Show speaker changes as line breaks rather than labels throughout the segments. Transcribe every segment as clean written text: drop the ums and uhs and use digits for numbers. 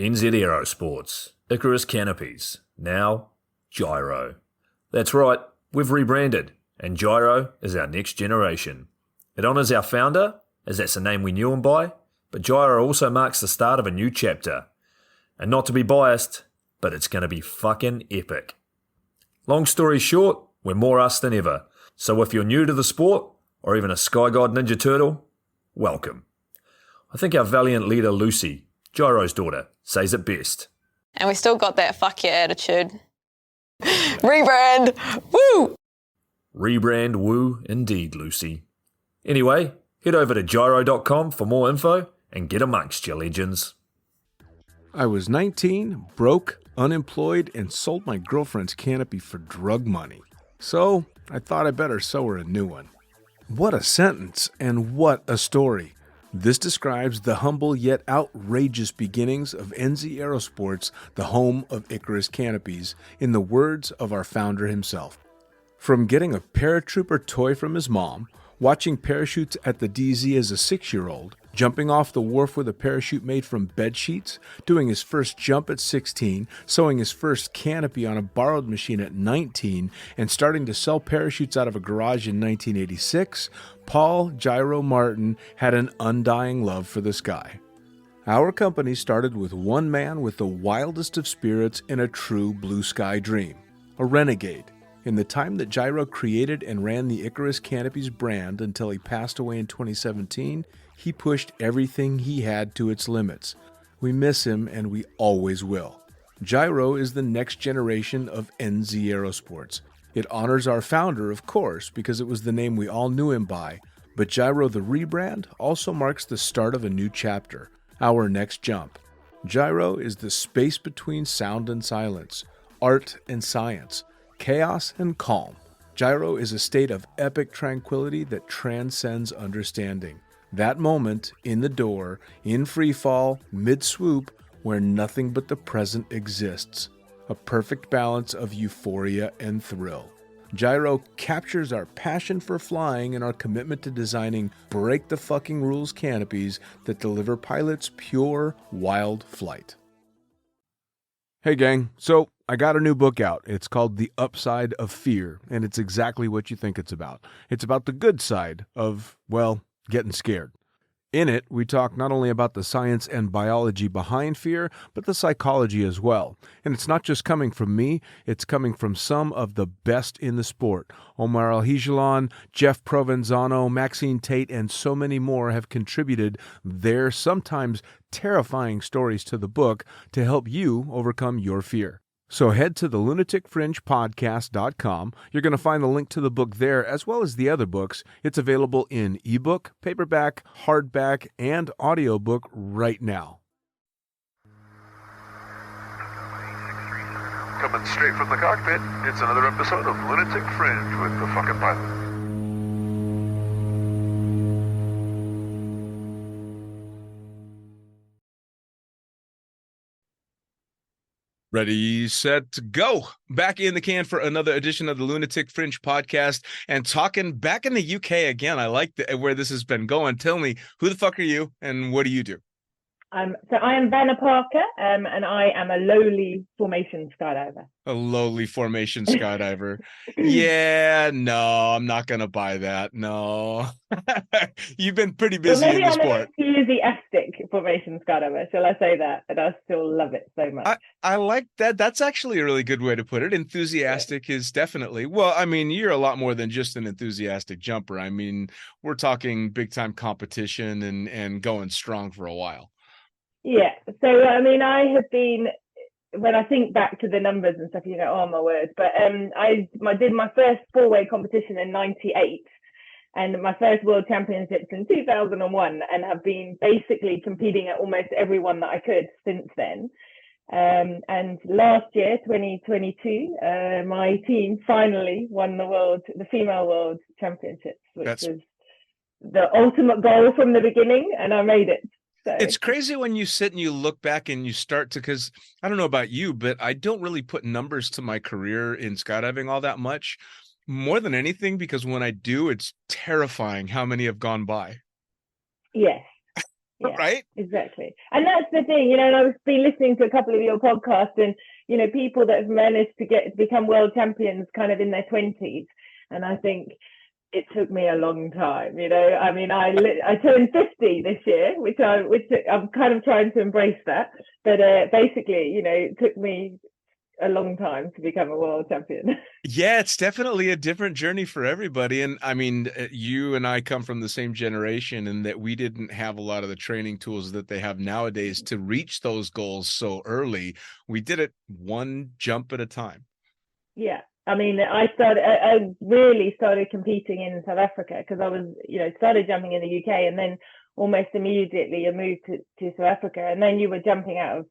NZ Aerosports, Icarus Canopies, now Gyro. That's right, we've rebranded, and Gyro is our next generation. It honours our founder, as that's the name we knew him by, but Gyro also marks the start of a new chapter. And not to be biased, but it's going to be fucking epic. Long story short, we're more us than ever, so if you're new to the sport, or even a Sky God Ninja Turtle, welcome. I think our valiant leader Lucy, Gyro's daughter, says it best.
And we still got that fuck yeah attitude. Rebrand! Woo!
Rebrand woo indeed, Lucy. Anyway, head over to gyro.com for more info and get amongst you legends.
I was 19, broke, unemployed, and sold my girlfriend's canopy for drug money. So I thought I better sew her a new one. What a sentence, and what a story. This describes the humble yet outrageous beginnings of NZ Aerosports, the home of Icarus Canopies, in the words of our founder himself. From getting a paratrooper toy from his mom, watching parachutes at the DZ as a 6-year-old, jumping off the wharf with a parachute made from bed sheets, doing his first jump at 16, sewing his first canopy on a borrowed machine at 19, and starting to sell parachutes out of a garage in 1986, Paul Gyro Martin had an undying love for the sky. Our company started with one man with the wildest of spirits and a true blue sky dream, a renegade. In the time that Gyro created and ran the Icarus Canopies brand until he passed away in 2017, he pushed everything he had to its limits. We miss him, and we always will. Gyro is the next generation of NZ Aerosports. It honors our founder, of course, because it was the name we all knew him by, but Gyro the rebrand also marks the start of a new chapter, our next jump. Gyro is the space between sound and silence, art and science, chaos and calm. Gyro is a state of epic tranquility that transcends understanding. That moment, in the door, in free fall, mid-swoop, where nothing but the present exists. A perfect balance of euphoria and thrill. Gyro captures our passion for flying and our commitment to designing break-the-fucking-rules canopies that deliver pilots pure, wild flight. Hey gang, so I got a new book out. It's called The Upside of Fear, and it's exactly what you think it's about. It's about the good side of, well, getting scared. In it, we talk not only about the science and biology behind fear, but the psychology as well. And it's not just coming from me, it's coming from some of the best in the sport. Omar Alhigelan, Jeff Provenzano, Maxine Tate, and so many more have contributed their sometimes terrifying stories to the book to help you overcome your fear. So head to the lunaticfringepodcast.com. You're going to find the link to the book there, as well as the other books. It's available in ebook, paperback, hardback, and audiobook right now.
Coming straight from the cockpit, it's another episode of Lunatic Fringe with the fucking pilot.
Ready, set, go. Back in the can for another edition of the Lunatic Fringe podcast and talking back in the UK again. I like where this has been going. Tell me, who the fuck are you and what do you do?
So I am Vana Parker, and I am a lowly formation skydiver.
A lowly formation skydiver. Yeah, no, I'm not going to buy that. No. You've been pretty busy in the sport.
Maybe I'm an enthusiastic formation skydiver. Shall I say that? And I still love it so much.
I like that. That's actually a really good way to put it. Enthusiastic is definitely, well, I mean, you're a lot more than just an enthusiastic jumper. I mean, we're talking big time competition and going strong for a while.
Yeah. So, I mean, I have been, when I think back to the numbers and stuff, you know, oh my word, but I did my first four-way competition in 98 and my first world championships in 2001 and have been basically competing at almost every one that I could since then. And last year, 2022, my team finally won the female world championships, which was the ultimate goal from the beginning, and I made it. So.
It's crazy when you sit and you look back and you start to, because I don't know about you, but I don't really put numbers to my career in skydiving all that much, more than anything, because when I do, it's terrifying how many have gone by.
Yes. Yeah,
right?
exactly. And that's the thing, and I've been listening to a couple of your podcasts, and, people that have managed to become world champions kind of in their 20s. And I think it took me a long time, I mean, I turned 50 this year, which I'm kind of trying to embrace that. But basically, it took me a long time to become a world champion.
Yeah, it's definitely a different journey for everybody. And I mean, you and I come from the same generation in that we didn't have a lot of the training tools that they have nowadays to reach those goals so early. We did it one jump at a time.
Yeah. I mean, I really started competing in South Africa because I was, started jumping in the UK, and then almost immediately I moved to South Africa. And then you were jumping out of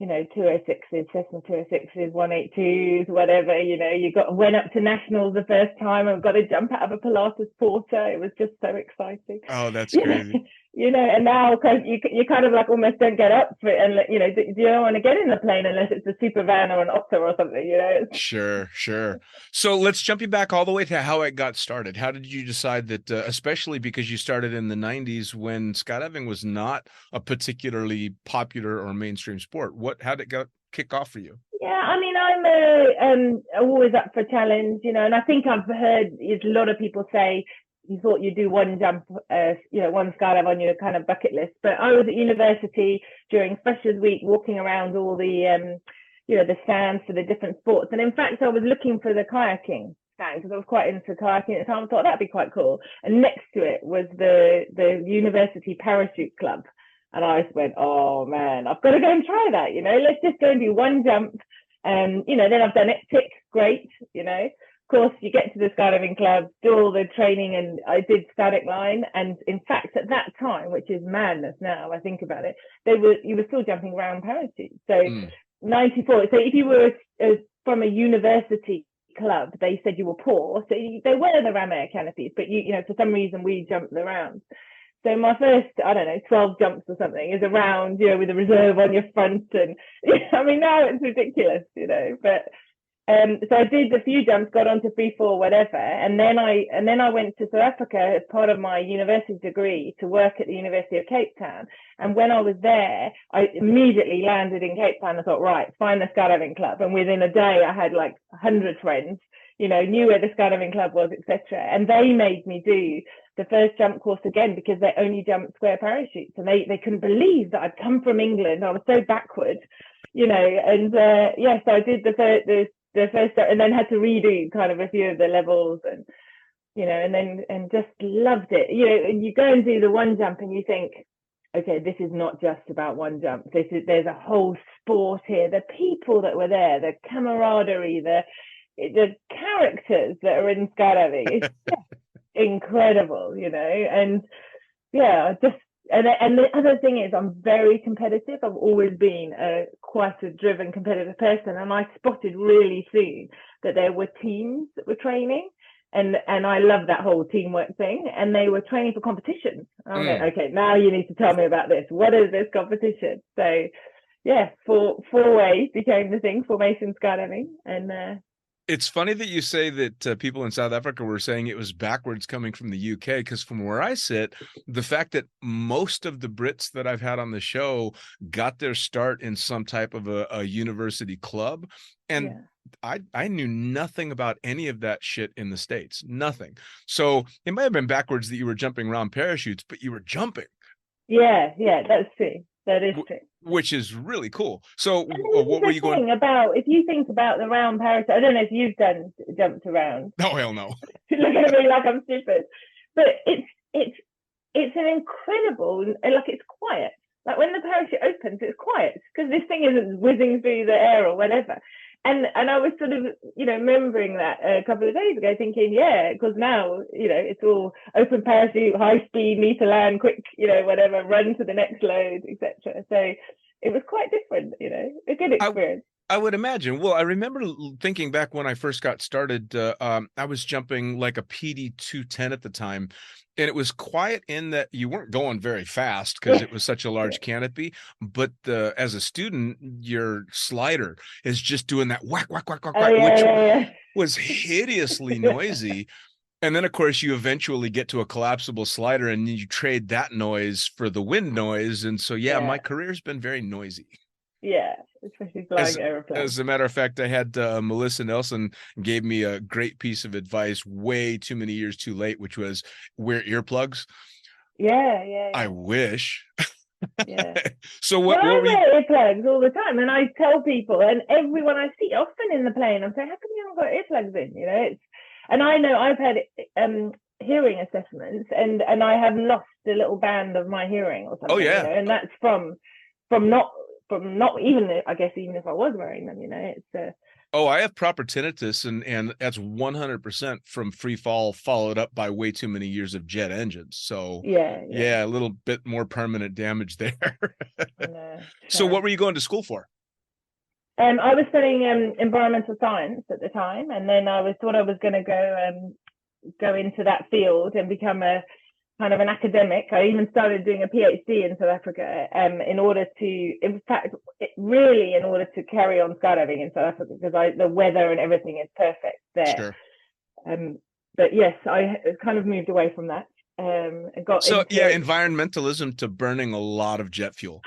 206s, Cessna 206s, 182s, whatever, you went up to nationals the first time and got to jump out of a Pilates Porter. It was just so exciting.
Oh, that's crazy.
And now you kind of like almost don't get up for it, and you don't want to get in the plane unless it's a Super Van or an Otter or something,
Sure. So let's jump you back all the way to how it got started. How did you decide that, especially because you started in the 90s when skydiving was not a particularly popular or mainstream sport? How did it kick off for you?
Yeah, I mean, I'm always up for challenge, and I think I've heard a lot of people say you thought you'd do one jump, one skydive on your kind of bucket list. But I was at university during Freshers Week, walking around all the, the stands for the different sports. And in fact, I was looking for the kayaking stand because I was quite into kayaking at the time. I thought that'd be quite cool. And next to it was the university parachute club. And I just went, oh man, I've got to go and try that, let's just go and do one jump. And, then I've done it, tick, great, Of course, you get to the skydiving club, do all the training, and I did static line. And in fact, at that time, which is madness now, I think about it, you were still jumping around parachutes. So 94. So if you were from a university club, they said you were poor. So they were the ram air canopies, but for some reason we jumped the rounds. So my first, 12 jumps or something is around, with a reserve on your front. And I mean, now it's ridiculous, but so I did a few jumps, got on to free fall, whatever. And then I went to South Africa as part of my university degree to work at the University of Cape Town. And when I was there, I immediately landed in Cape Town and thought, right, find the skydiving club. And within a day, I had like 100 friends, knew where the skydiving club was, etc. And they made me do the first jump course again because they only jumped square parachutes. And they couldn't believe that I'd come from England. I was so backward, and so I did the first step, and then had to redo kind of a few of the levels, and and just loved it. And you go and do the one jump and you think, okay, this is not just about one jump. There's a whole sport here. The people that were there, the camaraderie, the characters that are in skydiving, it's just incredible, and yeah, and the other thing is I'm very competitive. I've always been quite a driven, competitive person. And I spotted really soon that there were teams that were training. And I love that whole teamwork thing. And they were training for competitions. I went, okay, now you need to tell me about this. What is this competition? So, yeah, four-way became the thing, formation skydiving. And
it's funny that you say that people in South Africa were saying it was backwards coming from the UK, because from where I sit, the fact that most of the Brits that I've had on the show got their start in some type of a university club. And I knew nothing about any of that shit in the States, nothing. So it might have been backwards that you were jumping around parachutes, but you were jumping.
Yeah, that's true. That is true.
Which is really cool. So what were you going
about? If you think about the round parachute, I don't know if you've jumped around.
Oh, hell no.
Look at me like I'm stupid. But it's an incredible, like it's quiet. Like when the parachute opens, it's quiet because this thing isn't whizzing through the air or whatever. And I was sort of, remembering that a couple of days ago, thinking, yeah, because now, it's all open parachute, high speed, need to land quick, whatever, run to the next load, etc. So it was quite different, a good experience.
I would imagine. Well, I remember thinking back when I first got started, I was jumping like a PD 210 at the time. And it was quiet in that you weren't going very fast because it was such a large canopy. But as a student, your slider is just doing that whack, whack, whack, whack, whack, which was hideously noisy. And then, of course, you eventually get to a collapsible slider and you trade that noise for the wind noise. And so, yeah, my career's been very noisy.
Yeah, especially flying airplanes.
As a matter of fact, I had Melissa Nelson gave me a great piece of advice way too many years too late, which was wear earplugs.
Yeah.
I wish.
Yeah.
So what
I
were you?
wear earplugs all the time, and I tell people, and everyone I see, often in the plane, I'm saying, how come you haven't got earplugs in? You know, and I know I've had hearing assessments, and I have lost a little band of my hearing or something.
Oh yeah.
You know, and that's from not even, I guess, even if I was wearing them. You know, it's
I have proper tinnitus, and that's 100% from free fall, followed up by way too many years of jet engines. So yeah, a little bit more permanent damage there. So what were you going to school for?
I was studying environmental science at the time, and then I thought I was going to go into that field and become a kind of an academic. I even started doing a PhD in South Africa in order to carry on skydiving in South Africa, because the weather and everything is perfect there.
Sure.
But yes, I kind of moved away from that. And got
environmentalism to burning a lot of jet fuel.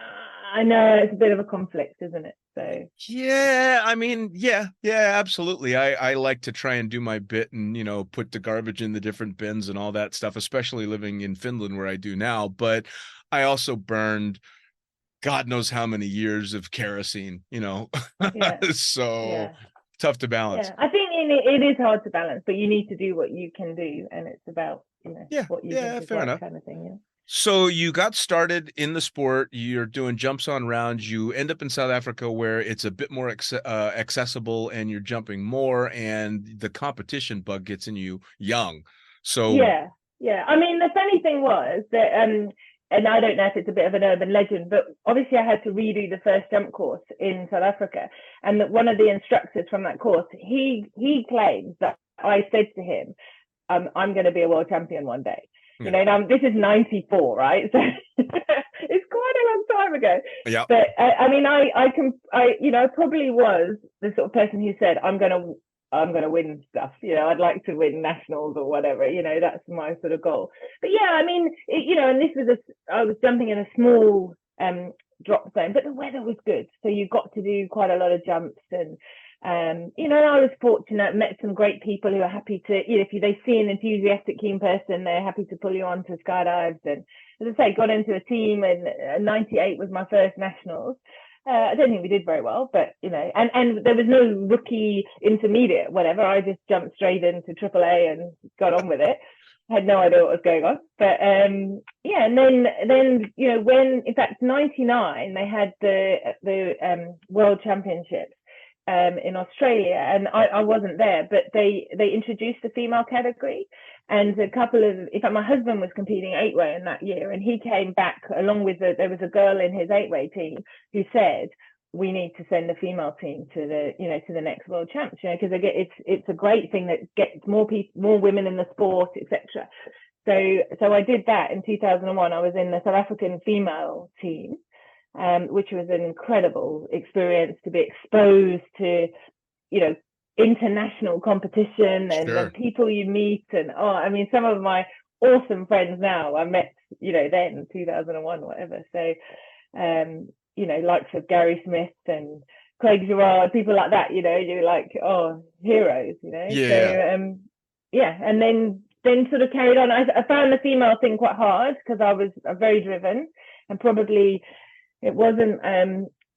I know it's a bit of a conflict, isn't it? So
yeah, I mean, yeah, absolutely. I like to try and do my bit and, you know, put the garbage in the different bins and all that stuff, especially living in Finland where I do now. But I also burned God knows how many years of kerosene, you know. Tough to balance.
Yeah, I think it is hard to balance, but you need to do what you can do, and it's about, you know, what you think is
fair
right,
enough.
kind of thing. Yeah.
So you got started in the sport, you're doing jumps on rounds, you end up in South Africa where it's a bit more accessible and you're jumping more, and the competition bug gets in you young. So
yeah. I mean, the funny thing was that, and I don't know if it's a bit of an urban legend, but obviously I had to redo the first jump course in South Africa. And that one of the instructors from that course, he claims that I said to him, I'm going to be a world champion one day. You know, now this is 94, right? So it's quite a long time ago.
Yeah.
But I mean, I probably was the sort of person who said, I'm going to win stuff. You know, I'd like to win nationals or whatever. You know, that's my sort of goal. But yeah, I mean, and this was I was jumping in a small drop zone, but the weather was good, so you got to do quite a lot of jumps. And I was fortunate, met some great people who are happy to, if they see an enthusiastic, keen person, they're happy to pull you on to skydives. And as I say, got into a team, and 98 was my first nationals. I don't think we did very well, but, and there was no rookie intermediate, whatever. I just jumped straight into AAA and got on with it. I had no idea what was going on. But, and then, when, in fact, 99, they had the World Championships in Australia, and I wasn't there, but they introduced the female category, and in fact, my husband was competing 8-way in that year, and he came back along with there was a girl in his 8-way team who said, we need to send the female team to the next world champs, because it's a great thing that gets more women in the sport, etc. So I did that in 2001. I was in the South African female team, which was an incredible experience to be exposed to, international competition and the people you meet. And some of my awesome friends now I met, then 2001, whatever. So, likes of Gary Smith and Craig Girard, people like that, you're like, heroes,
Yeah.
So, and then sort of carried on. I found the female thing quite hard because I was very driven, and probably it wasn't,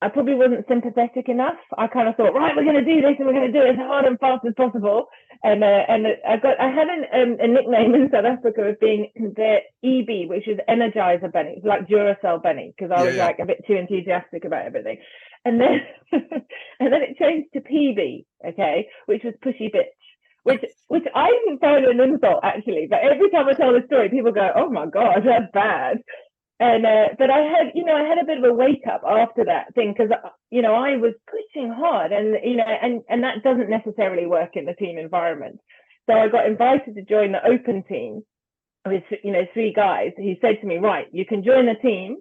I probably wasn't sympathetic enough. I kind of thought, right, we're going to do this and we're going to do it as hard and fast as possible. And I had a nickname in South Africa of being the EB, which is Energizer Bunny, like Duracell Bunny, because I was like a bit too enthusiastic about everything. And then it changed to PB, okay, which was Pushy Bitch, which I didn't find an insult actually, but every time I tell the story, people go, "Oh my God, that's bad." And but I had a bit of a wake up after that thing, because I was pushing hard, and and that doesn't necessarily work in the team environment. So I got invited to join the open team with 3 guys who said to me, right, you can join the team,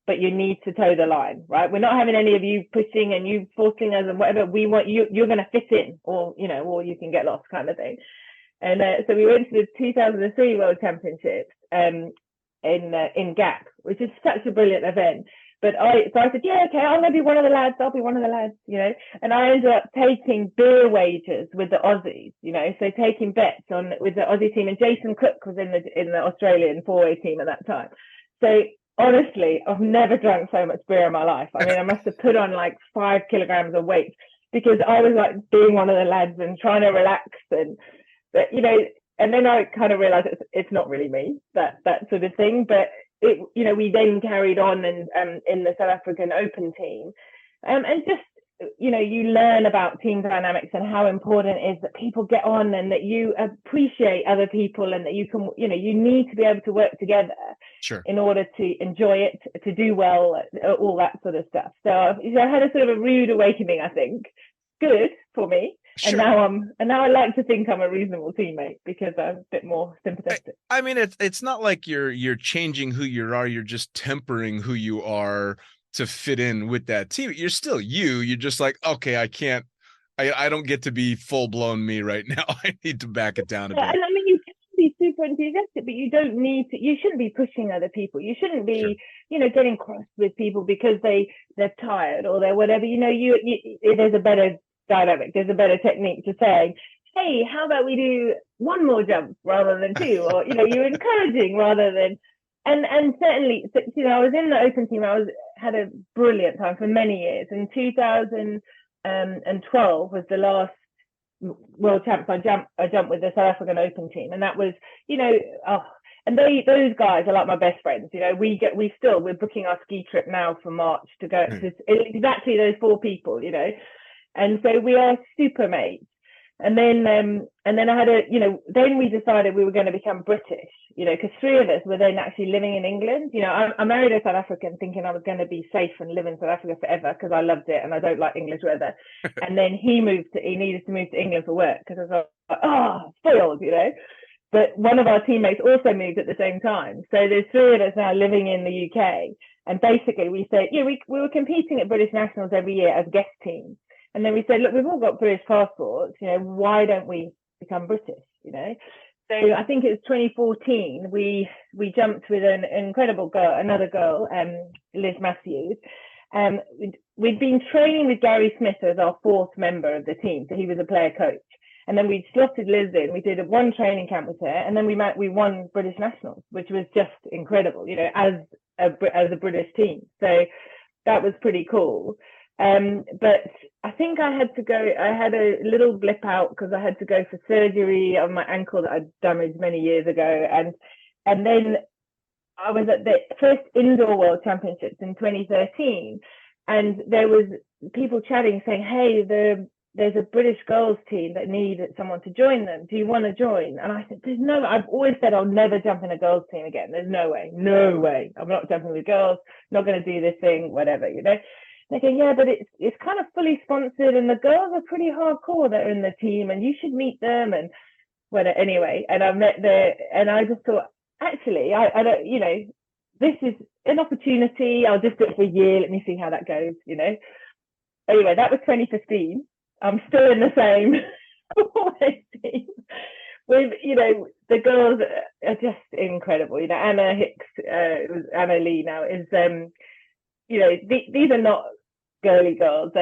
but you need to toe the line, right? We're not having any of you pushing and you forcing us and whatever. We want you're going to fit in, or or you can get lost, kind of thing. And so we went to the 2003 World Championships in Gap, which is such a brilliant event. But I said, yeah, okay, I'm going to be one of the lads. I'll be one of the lads, you know. And I ended up taking beer wagers with the Aussies, you know, so taking bets with the Aussie team. And Jason Cook was in the Australian four-way team at that time. So honestly, I've never drunk so much beer in my life. I mean, I must have put on like 5 kilograms of weight because I was like being one of the lads and trying to relax but you know. And then I kind of realized it's not really me, that sort of thing. But we then carried on and in the South African Open team, and just you learn about team dynamics and how important it is that people get on and that you appreciate other people and that you can you need to be able to work together in order to enjoy it, to do well, all that sort of stuff. So I had a sort of a rude awakening, I think. Good for me. Sure. And now I like to think I'm a reasonable teammate because I'm a bit more sympathetic.
I mean, it's not like you're changing who you are. You're just tempering who you are to fit in with that team. You're still you. You're just like, okay, I don't get to be full blown me right now. I need to back it down a bit.
And I mean, you can be super enthusiastic, but you don't need to. You shouldn't be pushing other people. You shouldn't be, getting cross with people because they're tired or they're whatever. There's a better dynamic. There's a better technique to saying, hey, how about we do one more jump rather than two? Or, you're encouraging rather than, and certainly, I was in the Open team. had a brilliant time for many years. In 2012 was the last World Champs. I jumped with the South African Open team. And that was, and those guys are like my best friends. We're booking our ski trip now for March to go to exactly those 4 people, And so we are super mates. And then I had then we decided we were going to become British, because 3 of us were then actually living in England. I married a South African thinking I was going to be safe and live in South Africa forever because I loved it and I don't like English weather. And then he needed to move to England for work because I was like, spoiled, But one of our teammates also moved at the same time. So there's 3 of us now living in the UK. And basically we said, we were competing at British Nationals every year as guest teams. And then we said, look, we've all got British passports, why don't we become British, So I think it was 2014, we jumped with an incredible girl, another girl, Liz Matthews. We'd been training with Gary Smith as our 4th member of the team. So he was a player coach. And then we slotted Liz in. We did one training camp with her. And then we won British Nationals, which was just incredible, as a British team. So that was pretty cool. But I think I had a little blip out because I had to go for surgery on my ankle that I'd damaged many years ago. And then I was at the first indoor World Championships in 2013. And there was people chatting saying, hey, there's a British girls team that need someone to join them. Do you want to join? And I said, I've always said I'll never jump in a girls team again. There's no way. I'm not jumping with girls, not going to do this thing, whatever, They go, yeah, but it's kind of fully sponsored and the girls are pretty hardcore that are in the team and you should meet them and whatever. Anyway, and I met and I just thought, actually, I don't, this is an opportunity. I'll just do it for a year. Let me see how that goes, Anyway, that was 2015. I'm still in the same team with, the girls are just incredible. Anna Hicks, Anna Lee now is, these are not girly girls.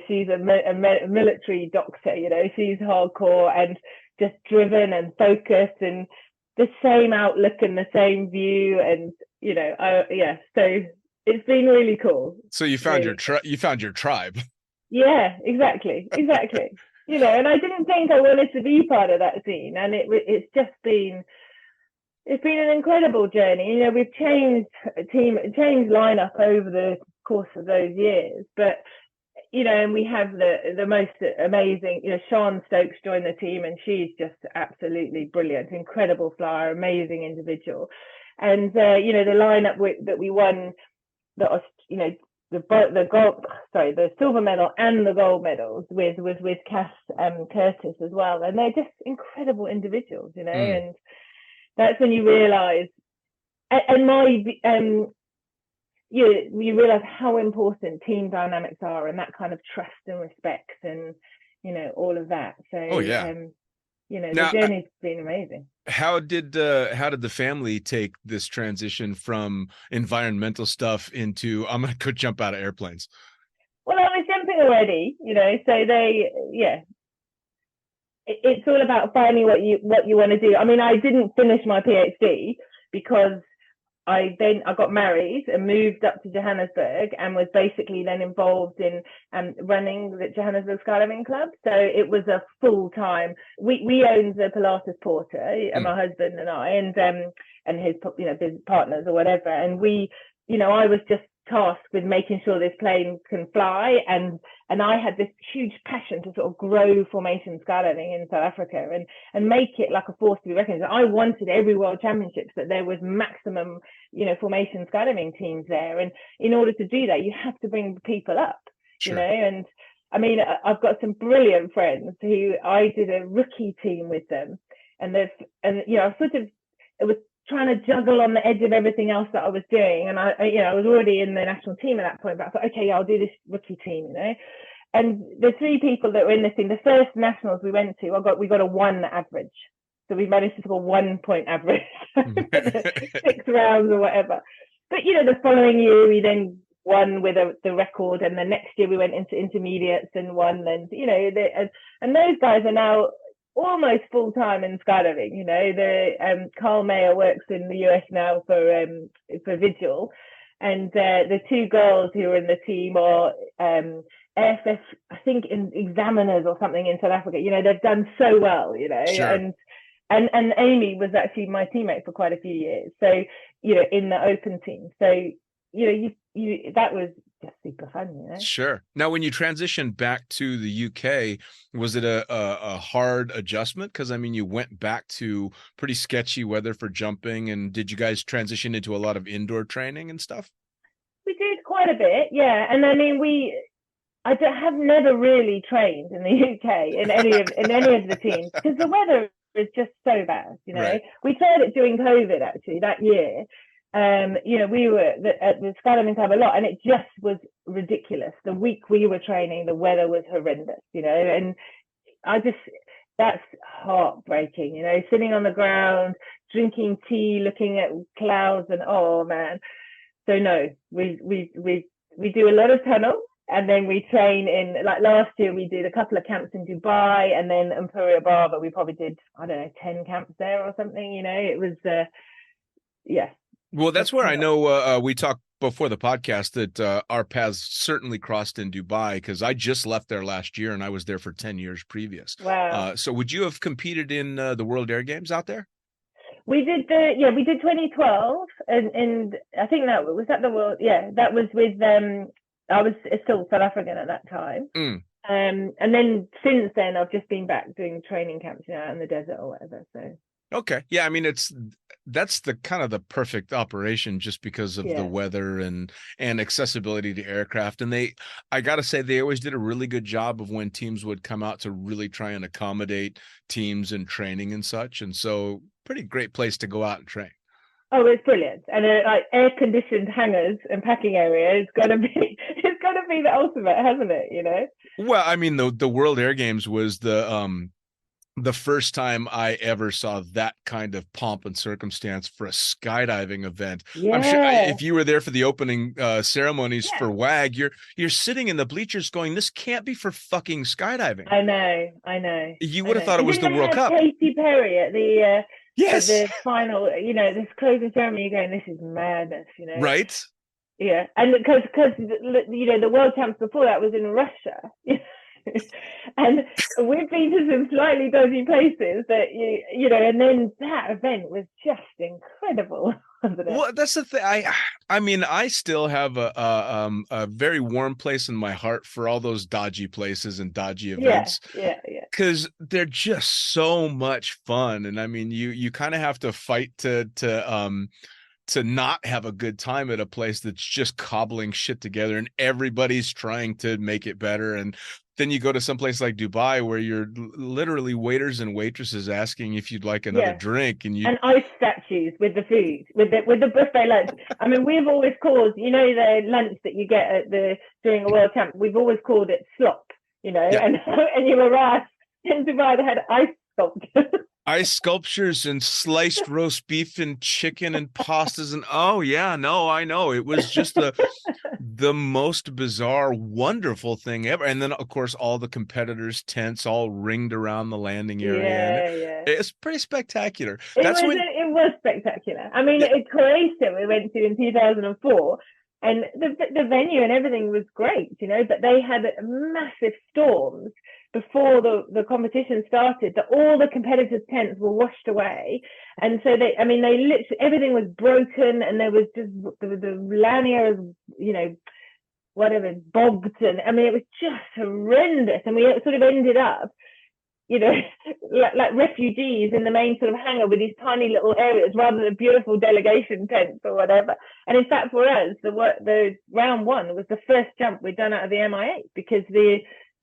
She's a military doctor. She's hardcore and just driven and focused and the same outlook and the same view. And so it's been really cool.
So you found you found your tribe.
Yeah, exactly. And I didn't think I wanted to be part of that scene, and it's been an incredible journey. We've changed lineup over the course of those years, but and we have the most amazing, Sian Stokes joined the team, and she's just absolutely brilliant, incredible flyer, amazing individual, and the lineup that we won, the silver medal and the gold medals with Cass Curtis as well, and they're just incredible individuals, and that's when you realise, you realise how important team dynamics are and that kind of trust and respect and all of that. So
Now,
the journey's been amazing.
how did the family take this transition from environmental stuff into I'm gonna go jump out of airplanes?
Well, I was jumping already, so it's all about finding what you want to do. I mean, I didn't finish my PhD because I got married and moved up to Johannesburg and was basically then involved in running the Johannesburg Skydiving Club. So it was a full time. We owned the Pilatus Porter, my husband and I, and his business partners or whatever. And I was just tasked with making sure this plane can fly, and I had this huge passion to sort of grow formation skydiving in South Africa and make it like a force to be reckoned with. I wanted every World Championships that there was maximum formation skydiving teams there, and in order to do that you have to bring people up.
Sure.
And I mean, I've got some brilliant friends who I did a rookie team with them, and it was trying to juggle on the edge of everything else that I was doing. And I was already in the national team at that point, but I thought, okay, I'll do this rookie team, And the three people that were in this team, the first nationals we went to, we got a 1 average. So we managed to score 1 point average, 6 rounds or whatever. But, the following year we then won with the record, and the next year we went into intermediates and won. And, and those guys are now almost full time in skydiving. Carl Mayer works in the US now for Vigil, and the two girls who are in the team are AFS, I think, in examiners or something in South Africa. They've done so well.
Sure.
And Amy was actually my teammate for quite a few years. So in the open team. So that was just super fun.
Sure. Now, when you transitioned back to the UK, was it a hard adjustment? Because I mean, you went back to pretty sketchy weather for jumping, and did you guys transition into a lot of indoor training and stuff?
We did quite a bit, yeah. And I mean, I have never really trained in the UK in any of the teams because the weather is just so bad.
Right.
We tried it during COVID actually that year. We were at the skydiving club a lot, and it just was ridiculous. The week we were training, the weather was horrendous, and that's heartbreaking, sitting on the ground, drinking tea, looking at clouds, and oh man. So no, we do a lot of tunnel, and then we train in, like last year we did a couple of camps in Dubai, and then in Puri Barber we probably did, 10 camps there or something. It was yeah.
Well, that's where I know we talked before the podcast that our paths certainly crossed in Dubai, because I just left there last year and I was there for 10 years previous.
Wow.
So would you have competed in the World Air Games out there?
We did 2012, and I think that was at the World. Yeah, that was with I was still South African at that time. And then since then I've just been back doing training camps out in the desert or whatever. So.
Okay. Yeah. I mean, that's the kind of the perfect operation just because of the weather and accessibility to aircraft. And I got to say, they always did a really good job of when teams would come out to really try and accommodate teams and training and such. And so pretty great place to go out and train.
Oh, it's brilliant. And like air-conditioned hangars and packing area is going to be the ultimate, hasn't it?
Well, I mean, the World Air Games was the first time I ever saw that kind of pomp and circumstance for a skydiving event.
Yeah.
I'm sure if you were there for the opening ceremonies for WAG, you're sitting in the bleachers going, this can't be for fucking skydiving.
I know.
You would have thought it was the World Cup.
Katy Perry at the
yes,
the final, this closing ceremony, you're going, this is madness,
Right.
Yeah, and because the World Champs before that was in Russia. And we've been to some slightly dodgy places that and then that event was just incredible, wasn't it?
Well, that's the thing. I mean, I still have a very warm place in my heart for all those dodgy places and dodgy events.
Yeah.
Because they're just so much fun, and I mean, you kind of have to fight to not have a good time at a place that's just cobbling shit together, and everybody's trying to make it better. And then you go to some place like Dubai where you're literally waiters and waitresses asking if you'd like another drink, and
ice statues with the food, with the buffet lunch. I mean, we've always called, the lunch that you get during a World Camp, we've always called it slop, and you arrive in Dubai, they had ice
Ice sculptures and sliced roast beef and chicken and pastas and oh yeah, no, I know. It was just the most bizarre, wonderful thing ever. And then of course all the competitors' tents all ringed around the landing area. And it's pretty spectacular.
It was spectacular. I mean, in Croatia we went to in 2004, and the venue and everything was great, you know, but they had massive storms before the competition started, that all the competitors' tents were washed away. And so they literally, everything was broken, and there was just the land areas, you know, whatever, bogged. And I mean, it was just horrendous. And we sort of ended up, you know, like refugees in the main sort of hangar with these tiny little areas rather than beautiful delegation tents or whatever. And in fact, for us, the round one was the first jump we'd done out of the MI8, because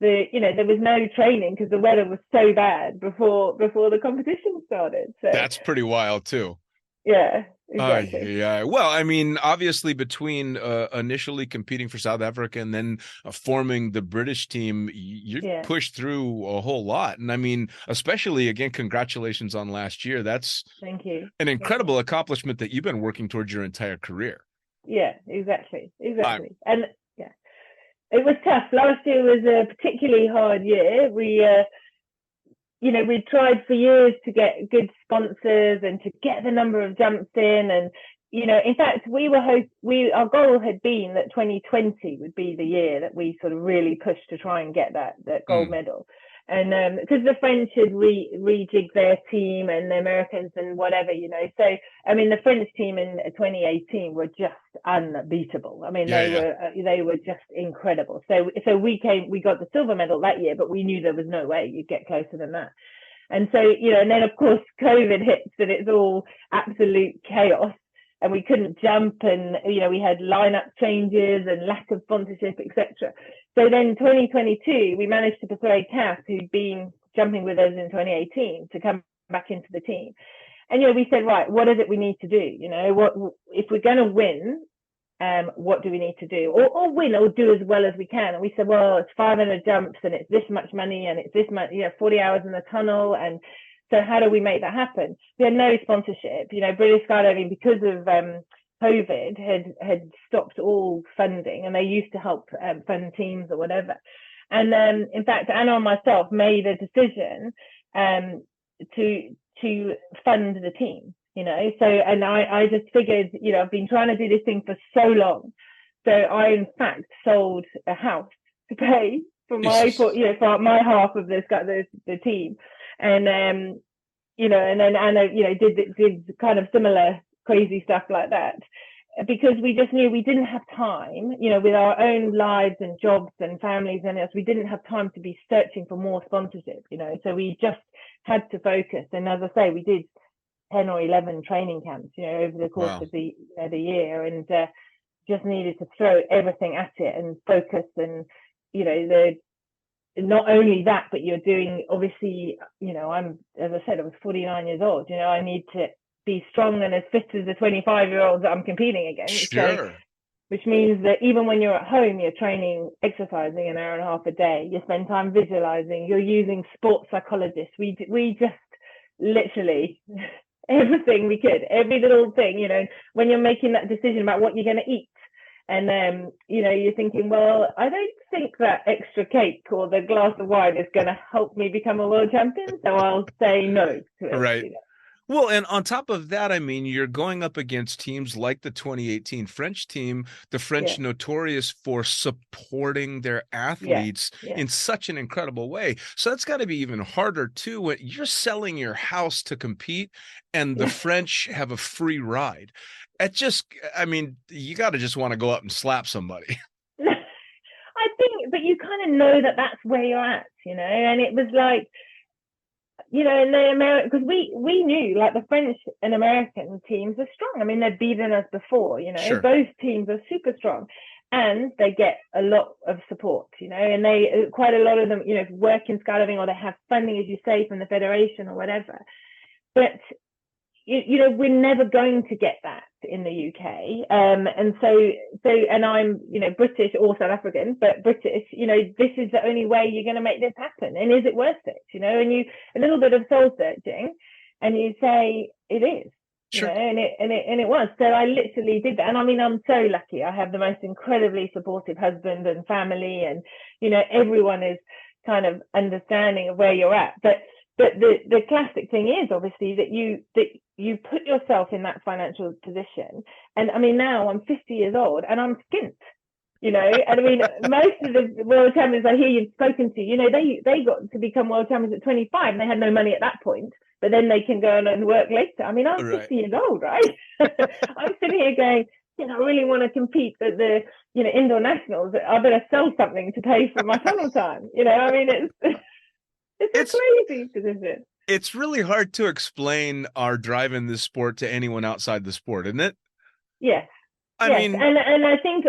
there was no training because the weather was so bad before the competition started. So
that's pretty wild too.
Yeah, exactly.
Yeah. Well, I mean, obviously between initially competing for South Africa and then forming the British team, you pushed through a whole lot. And I mean, especially again, congratulations on last year. That's
Thank you.
An incredible accomplishment that you've been working towards your entire career.
Yeah, exactly. And yeah, it was tough. Last year was a particularly hard year. We tried for years to get good sponsors and to get the number of jumps in. And, you know, in fact, our goal had been that 2020 would be the year that we sort of really pushed to try and get that gold medal. And because the French had rejigged their team and the Americans and whatever, you know. So, I mean, the French team in 2018 were just unbeatable. I mean, they were just incredible. So we got the silver medal that year, but we knew there was no way you'd get closer than that. And so, you know, and then of course COVID hits, and it's all absolute chaos, and we couldn't jump, and, you know, we had lineup changes and lack of sponsorship, etc. So then 2022, we managed to persuade Kath, who'd been jumping with us in 2018, to come back into the team. And, you know, we said, right, what is it we need to do? You know, what if we're going to win, what do we need to do? Or win, or do as well as we can. And we said, well, it's 500 jumps, and it's this much money, and it's this much, 40 hours in the tunnel. And so how do we make that happen? We had no sponsorship. You know, British Skydiving, because of COVID, had stopped all funding, and they used to help fund teams or whatever. And in fact, Anna and myself made a decision to fund the team, you know. So, and I just figured, you know, I've been trying to do this thing for so long. So I, in fact, sold a house to pay for for my half of the team. And, you know, and then Anna, you know, did kind of similar crazy stuff like that, because we just knew we didn't have time, you know, with our own lives and jobs and families and us, we didn't have time to be searching for more sponsorship, you know. So we just had to focus. And as I say, we did 10 or 11 training camps, you know, over the course of the year, and just needed to throw everything at it and focus. And, you know, not only that, but you're doing, obviously, you know, as I said, I was 49 years old, you know, I need to be strong and as fit as the 25-year-olds that I'm competing against.
Sure.
So, which means that even when you're at home, you're training, exercising an hour and a half a day, you spend time visualizing, you're using sports psychologists. We just literally everything we could, every little thing, you know, when you're making that decision about what you're going to eat. And, you know, you're thinking, well, I don't think that extra cake or the glass of wine is going to help me become a world champion, so I'll say no to it.
Right.
You know?
Well, and on top of that, I mean, you're going up against teams like the 2018 French team, the French notorious for supporting their athletes in such an incredible way. So that's got to be even harder, too, when you're selling your house to compete and the French have a free ride. It just, I mean, you got to just want to go up and slap somebody.
I think, but you kind of know that that's where you're at, you know, and it was like, you know, in the American, because we knew, like, the French and American teams are strong. I mean, they've beaten us before, you know, both teams are super strong, and they get a lot of support, you know, and they, quite a lot of them, you know, work in skydiving, or they have funding, as you say, from the federation or whatever. But, you know, we're never going to get that in the UK. And so So, and I'm, British or South African, but British, this is the only way you're going to make this happen. And is it worth it? And you, a little bit of soul searching, and you say, it is.
Sure.
And it was. So I literally did that. And I mean, I'm so lucky. I have the most incredibly supportive husband and family, and everyone is kind of understanding of where you're at. But the classic thing is obviously that you put yourself in that financial position. And I mean, now I'm 50 years old and I'm skint. And I mean, most of the world champions I hear you've spoken to, they got to become world champions at 25 and they had no money at that point. But then they can go and work later. I mean, I'm 50 years old, right? I'm sitting here going, I really want to compete at the, indoor nationals. I better sell something to pay for my tunnel time. I mean, it's a crazy position.
It's really hard to explain our drive in this sport to anyone outside the sport, isn't it?
Yes.
I mean,
and I think,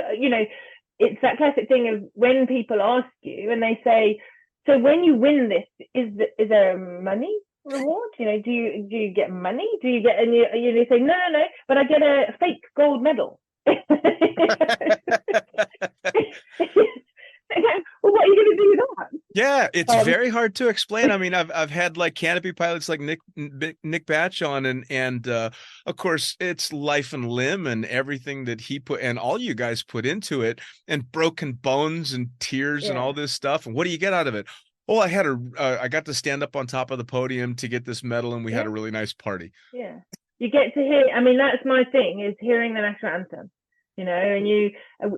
it's that classic thing of when people ask you and they say, so when you win this, is there money reward? Do you get money? Do you get, and you say, no, but I get a fake gold medal. Well, what are you going to do with that?
Yeah, it's very hard to explain. I mean, I've had like canopy pilots like Nick Batch on, and of course it's life and limb and everything that he put and all you guys put into it, and broken bones and tears and all this stuff. And what do you get out of it? Oh, I got to stand up on top of the podium to get this medal, and we had a really nice party.
Yeah, you get to hear. I mean, that's my thing, is hearing the national anthem. And you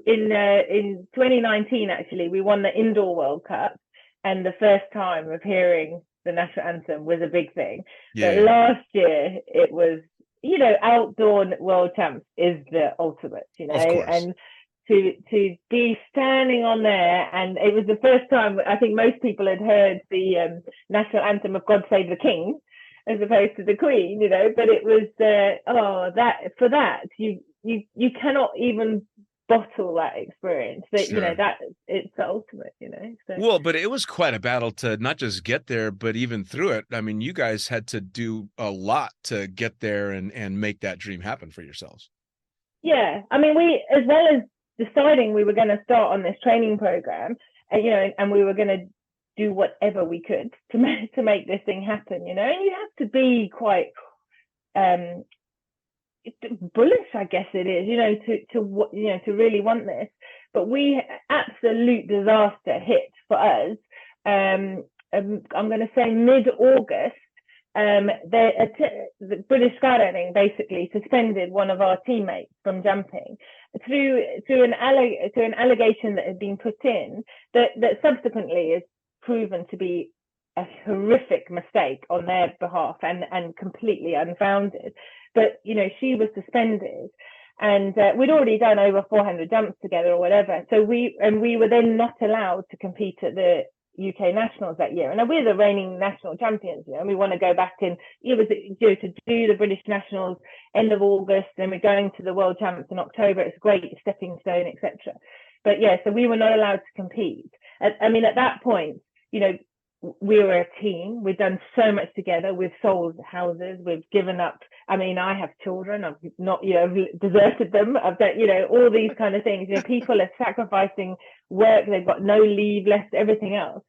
in 2019 actually we won the indoor World Cup, and the first time of hearing the national anthem was a big thing. Yeah. But last year it was, outdoor world champs is the ultimate, and to be standing on there, and it was the first time I think most people had heard the national anthem of God Save the King as opposed to the Queen, but it was you cannot even bottle that experience. That that it's the ultimate, So.
Well, but it was quite a battle to not just get there, but even through it. I mean, you guys had to do a lot to get there and make that dream happen for yourselves.
Yeah, I mean, we, as well as deciding we were going to start on this training program, and we were going to do whatever we could to make this thing happen, and you have to be quite bullish, I guess it is, to really want this. But we, absolute disaster hit for us. I'm going to say mid-August. The British skydiving basically suspended one of our teammates from jumping through an allegation that had been put in that subsequently is proven to be a horrific mistake on their behalf and completely unfounded. But she was suspended, and we'd already done over 400 jumps together or whatever. So we were then not allowed to compete at the UK nationals that year. And we're the reigning national champions, and we want to go back in. It was to do the British nationals end of August, then we're going to the world champs in October. It's a great stepping stone, etc. But yeah, so we were not allowed to compete. At that point, we were a team. We've done so much together. We've sold houses. We've given up. I mean, I have children. I've not, deserted them. I've done, all these kind of things. People are sacrificing work. They've got no leave left, everything else,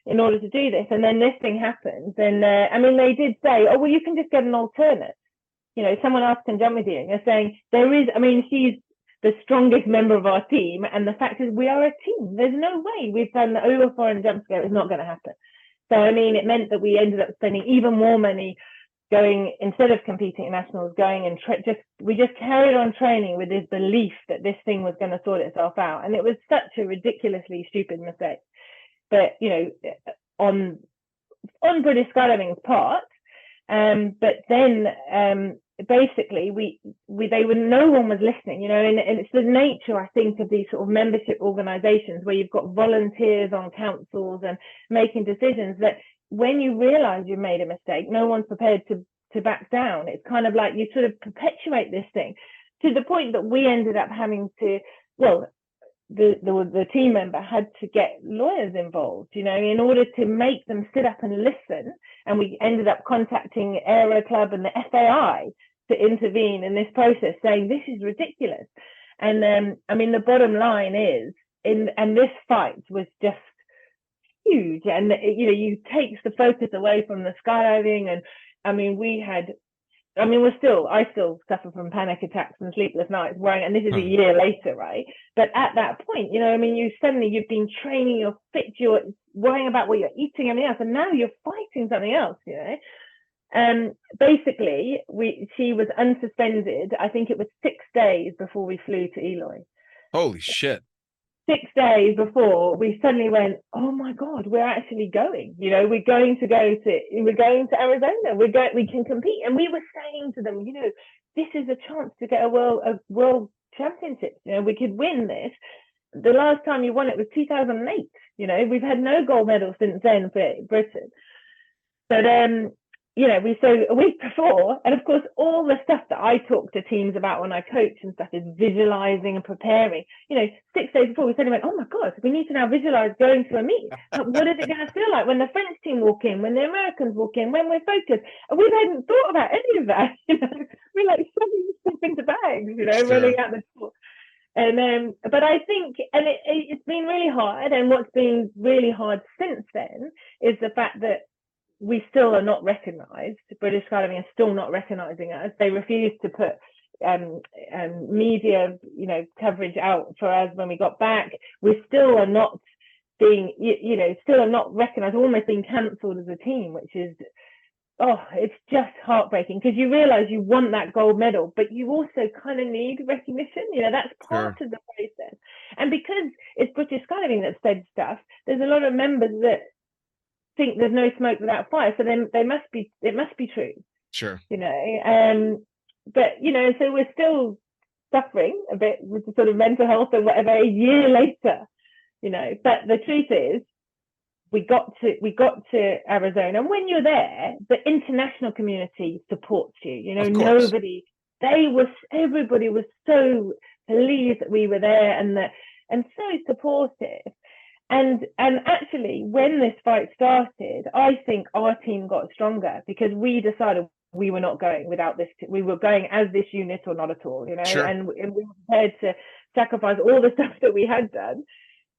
in order to do this. And then this thing happens. And they did say, oh, well, you can just get an alternate. Someone else can jump with you. And they're saying she's the strongest member of our team, and the fact is we are a team. There's no way. We've done over 400 jumps together. It's not going to happen. So it meant that we ended up spending even more money going, instead of competing at nationals, going and we just carried on training with this belief that this thing was going to sort itself out. And it was such a ridiculously stupid mistake. But on British skydiving's part, but then basically no one was listening, and it's the nature, I think, of these sort of membership organizations where you've got volunteers on councils and making decisions, that when you realize you've made a mistake, no one's prepared to back down. It's kind of like you sort of perpetuate this thing to the point that we ended up having to, the team member had to get lawyers involved, in order to make them sit up and listen. And we ended up contacting Aero Club and the FAI to intervene in this process, saying this is ridiculous. And I mean, the bottom line is, and this fight was just huge, and you takes the focus away from the skydiving. And I mean, I still suffer from panic attacks and sleepless nights worrying, and this is a year later, right? But at that point, I mean, you've been training, you're fit, you're worrying about what you're eating, everything else, and now you're fighting something else, Basically, she was unsuspended. I think it was 6 days before we flew to Eloy.
Holy shit.
6 days before, we suddenly went, oh my God, we're actually going. We're going to Arizona. We can compete. And we were saying to them, this is a chance to get a world championship. We could win this. The last time you won it was 2008. We've had no gold medal since then for Britain. But so a week before, and of course, all the stuff that I talk to teams about when I coach and stuff is visualizing and preparing. 6 days before, we suddenly went, oh my God, we need to now visualize going to a meet. What is it going to feel like when the French team walk in, when the Americans walk in, when we're focused? And we hadn't thought about any of that. We're like shoving stuff into bags,
Sure.
running out the door. And but I think, and it's been really hard. And what's been really hard since then is the fact that we still are not recognised. British skydiving is still not recognising us. They refuse to put media, coverage out for us when we got back. We still are not being, still are not recognised, almost being cancelled as a team, which is, it's just heartbreaking, because you realise you want that gold medal, but you also kind of need recognition. That's part of the process. And because it's British skydiving that said stuff, there's a lot of members that think there's no smoke without fire, so then it must be true.
Sure.
But so we're still suffering a bit with the sort of mental health and whatever a year later. But the truth is, we got to Arizona, and when you're there, the international community supports you. Everybody was so pleased that we were there, and so supportive. And actually, when this fight started, I think our team got stronger, because we decided we were not going without this. We were going as this unit or not at all,
Sure.
and we were prepared to sacrifice all the stuff that we had done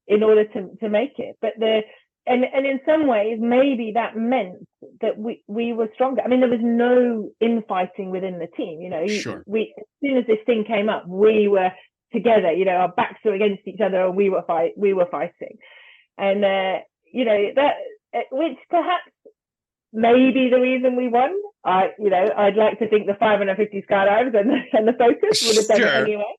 in order to make it. But and in some ways, maybe that meant that we were stronger. I mean, there was no infighting within the team.
Sure.
As soon as this thing came up, we were together. Our backs were against each other, and we were fighting. And that, which perhaps maybe the reason we won. I'd like to think the 550 skydives and the focus would have done it anyway.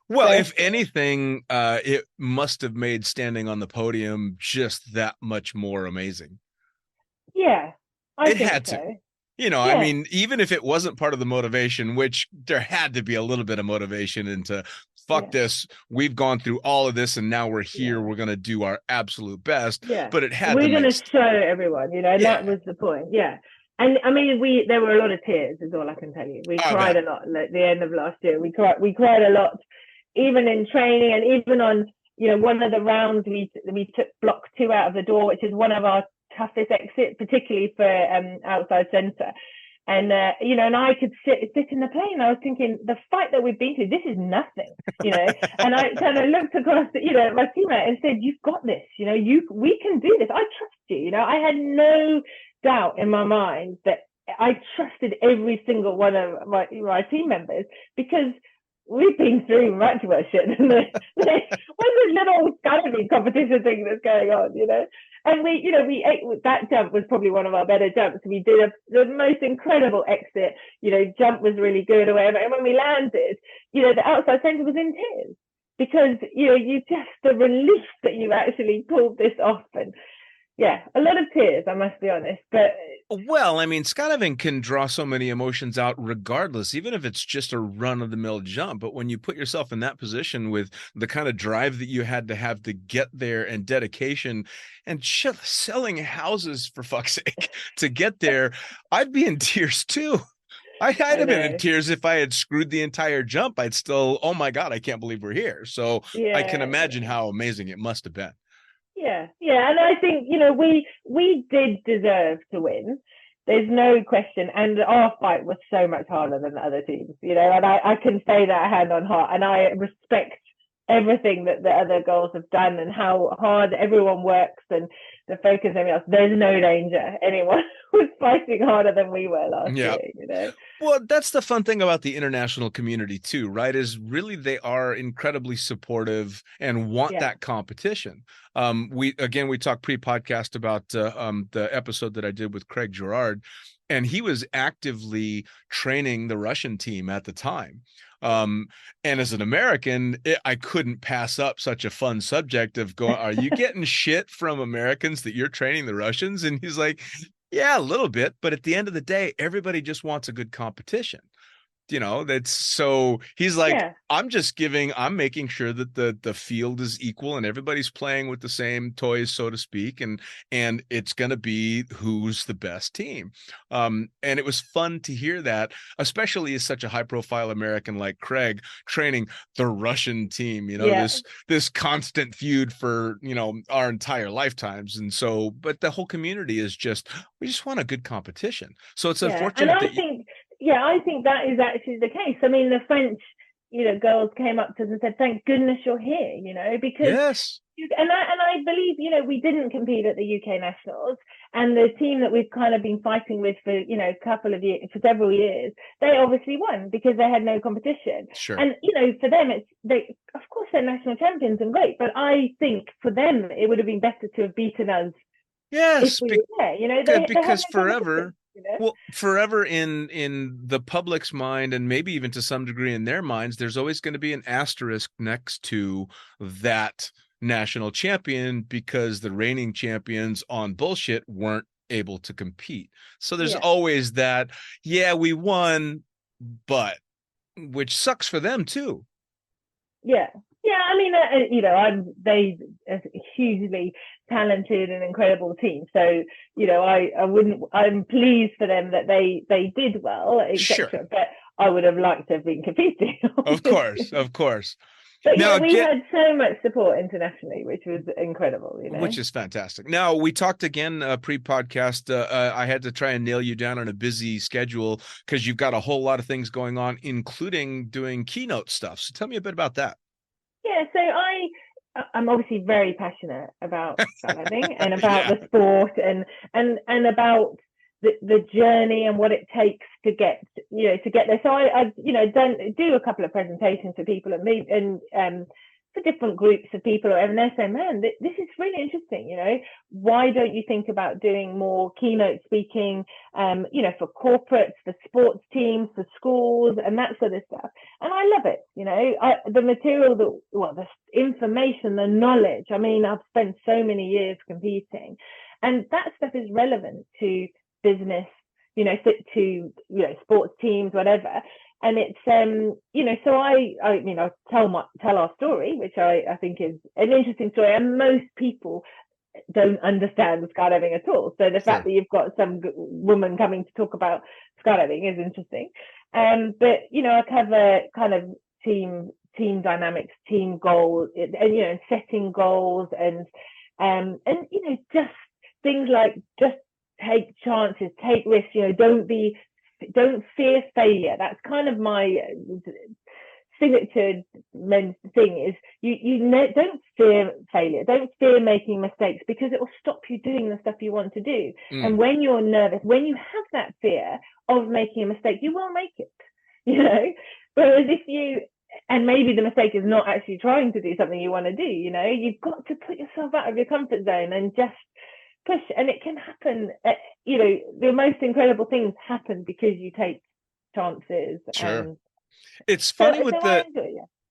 Well, if anything, it must have made standing on the podium just that much more amazing.
Yeah, I think
had
so.
to. I mean, even if it wasn't part of the motivation, which there had to be a little bit of motivation into fuck this, we've gone through all of this and now we're here, we're going to do our absolute best.
Yeah.
But it had
we're going to show everyone, that was the point. Yeah. And I mean, there were a lot of tears, is all I can tell you. We cried a lot at the end of last year. We cried a lot, even in training, and even on, one of the rounds we took block 2 out of the door, which is one of our toughest exits, particularly for outside centre. And and I could sit in the plane. I was thinking, the fight that we've been through, this is nothing, And I kind of looked across, at my teammate and said, "You've got this. We can do this. I trust you." I had no doubt in my mind that I trusted every single one of my team members, because we've been through much worse shit than this. What's this little skydiving competition thing that's going on, And we ate, that jump was probably one of our better jumps. We did the most incredible exit. Jump was really good or whatever. And when we landed, the outside centre was in tears, because you just, the relief that you actually pulled this off. And a lot of tears, I must be honest. But
well, I mean, skydiving can draw so many emotions out regardless, even if it's just a run-of-the-mill jump. But when you put yourself in that position with the kind of drive that you had to have to get there, and dedication, and selling houses, for fuck's sake, to get there, I'd be in tears too. I'd have been in tears if I had screwed the entire jump. I'd still, oh my God, I can't believe we're here. So I can imagine how amazing it must have been.
Yeah, and I think we did deserve to win, There's no question. And our fight was so much harder than the other teams, you know, and I can say that hand on heart. And I respect everything that the other girls have done and how hard everyone works and the focus and everything else. There's no danger anyone was fighting harder than we were last year, you know.
Well, that's the fun thing about the international community too, right? Is really they are incredibly supportive and want that competition. We talked pre-podcast about the episode that I did with Craig Gerard, and he was actively training the Russian team at the time. And as an American, I couldn't pass up such a fun subject of going, are you getting shit from Americans that you're training the Russians? And he's like, yeah, a little bit. But at the end of the day, everybody just wants a good competition. You know, that's so he's like, I'm making sure that the field is equal and everybody's playing with the same toys, so to speak. And it's going to be who's the best team. And it was fun to hear that, especially as such a high profile American like Craig training the Russian team, you know, this constant feud for, you know, our entire lifetimes. And so, but the whole community is we just want a good competition. So it's unfortunate
I think that is actually the case. I mean, the French, you know, girls came up to us and said, "Thank goodness you're here," you know, because and I believe, you know, we didn't compete at the UK Nationals, and the team that we've kind of been fighting with for, you know, for several years, they obviously won because they had no competition.
Sure.
And you know, for them, of course they're national champions and great, but I think for them it would have been better to have beaten us.
Yes,
if we were there, you know,
because forever. You know? Well, forever in the public's mind, and maybe even to some degree in their minds, there's always going to be an asterisk next to that national champion because the reigning champions on bullshit weren't able to compete. So there's always that, we won, but which sucks for them too. Yeah, I mean, you know, they a hugely talented and incredible team. So, you know, I'm pleased for them that they did well, etc. Sure. But I would have liked to have been competing. Of course.
But now, we had so much support internationally, which was incredible, you know.
Which is fantastic. Now, we talked again pre-podcast. I had to try and nail you down on a busy schedule because you've got a whole lot of things going on, including doing keynote stuff. So tell me a bit about that.
Yeah, so I'm obviously very passionate about skydiving and about the sport and about the journey and what it takes to get there. So I you know, do a couple of presentations for people and for different groups of people or whatever, and they're saying, man, this is really interesting, you know, why don't you think about doing more keynote speaking, you know, for corporates, for sports teams, for schools and that sort of stuff. And I love it, you know, the material, the information, the knowledge. I mean, I've spent so many years competing, and that stuff is relevant to business, you know, to, you know, sports teams, whatever. And it's you know, so I you know, tell our story, which I think is an interesting story, and most people don't understand skydiving at all. So the fact that you've got some woman coming to talk about skydiving is interesting. But you know, I cover kind of team dynamics, team goals, and you know, setting goals, and you know, just things like just take chances, take risks. You know, don't fear failure. That's kind of my signature thing is you don't fear failure. Don't fear making mistakes, because it will stop you doing the stuff you want to do. And when you're nervous, when you have that fear of making a mistake, you will make it, you know. Whereas and maybe the mistake is not actually trying to do something you want to do, you know, you've got to put yourself out of your comfort zone and just push. And it can happen, you know, the most incredible things happen because you take chances.
Sure. It's funny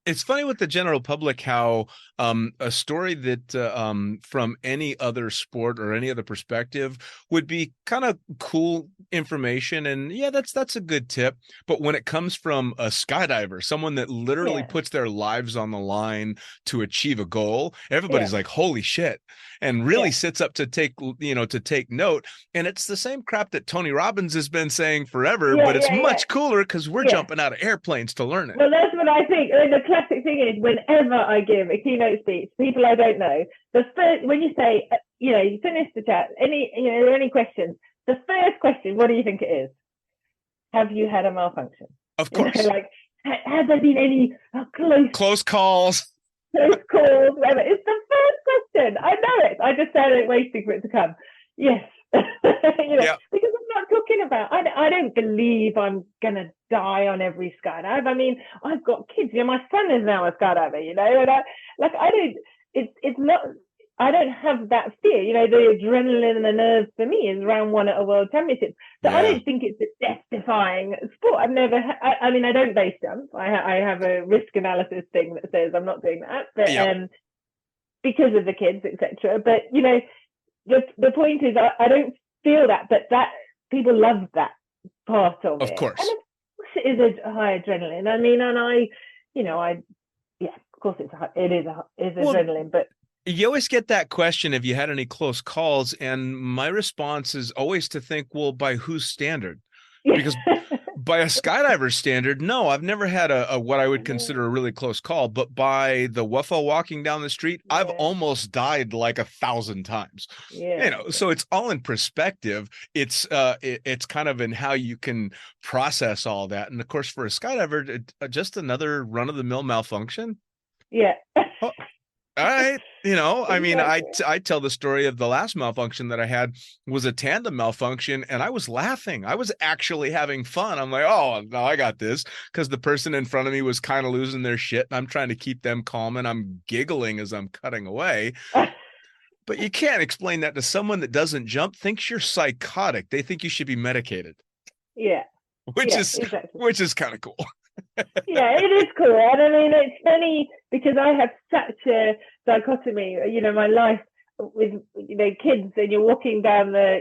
it's funny with the general public how a story that from any other sport or any other perspective would be kind of cool information, and that's a good tip. But when it comes from a skydiver, someone that literally puts their lives on the line to achieve a goal, everybody's like, holy shit, and really sits up to take note. And it's the same crap that Tony Robbins has been saying forever, but it's much cooler because we're jumping out of airplanes to learn it.
Well, that's what I think. I mean, the classic thing is, whenever I give a keynote speech, people I don't know, when you say, you know, you finish the chat, any questions, the first question, what do you think it is? Have you had a malfunction?
Of course.
Like, has there been any
close calls?
Close calls, whatever. It's the first question. I know it. I just started waiting for it to come. Yes. Because I'm not talking about, I don't believe I'm going to die on every skydive. I mean, I've got kids. My son is now a skydiver, and it's not, I don't have that fear. The adrenaline and the nerves for me is round one at a world championship. So I don't think it's a death-defying sport. I've never, I don't base jump. I have a risk analysis thing that says I'm not doing that, but because of the kids, etc. But the point is, I don't feel that, but that people love that part of it.
Of course.
And of course it is a high adrenaline. I mean, and of course it is adrenaline, but
you always get that question, if you had any close calls, and my response is always to think, well, by whose standard? Because by a skydiver's standard, no, I've never had a what I would consider a really close call. But by the WFO walking down the street, I've almost died like 1,000 times. So it's all in perspective. It's kind of in how you can process all that. And of course, for a skydiver, just another run-of-the-mill malfunction.
Yeah.
All right. I mean, I tell the story of the last malfunction that I had was a tandem malfunction, and I was laughing. I was actually having fun. I'm like, oh, no, I got this, because the person in front of me was kind of losing their shit, and I'm trying to keep them calm, and I'm giggling as I'm cutting away. But you can't explain that to someone that doesn't jump, thinks you're psychotic. They think you should be medicated.
Yeah.
Which is kind of cool.
Yeah, it is cool. And I mean, it's funny because I have such a dichotomy, my life with, kids, and you're walking down the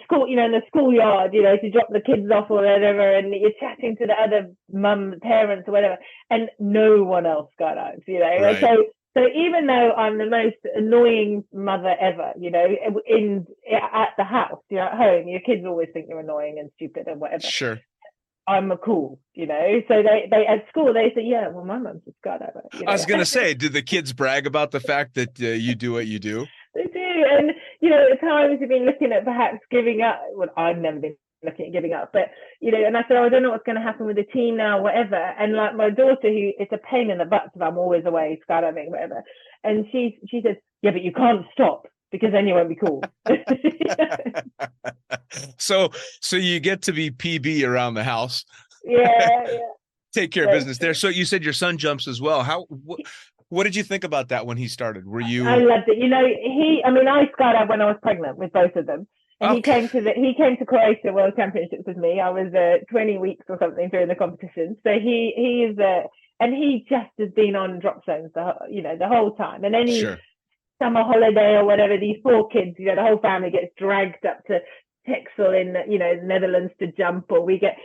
school, in the schoolyard, to drop the kids off or whatever, and you're chatting to the other parents or whatever, and no one else skydives,
Right.
So even though I'm the most annoying mother ever, at the house, at home, your kids always think you're annoying and stupid and whatever.
Sure.
I'm cool, So they at school, they say, yeah, well, my mum's a skydiver.
I was going to say, do the kids brag about the fact that you do what you do?
They do. And, at times you've been looking at perhaps giving up. Well, I've never been looking at giving up, but, and I said, I don't know what's going to happen with the team now, whatever. And like my daughter, who it's a pain in the butt if I'm always away skydiving, whatever. And she says, yeah, but you can't stop, because then you won't be cool.
So you get to be PB around the house.
Yeah.
Take care of business there. So you said your son jumps as well. What did you think about that when he started? Were you?
I loved it. I skydived when I was pregnant with both of them. And he came to Croatia World Championships with me. I was 20 weeks or something during the competition. So he is and he just has been on drop zones the whole time. And any summer holiday or whatever, these 4 kids, the whole family gets dragged up to Texel in the Netherlands to jump, or we get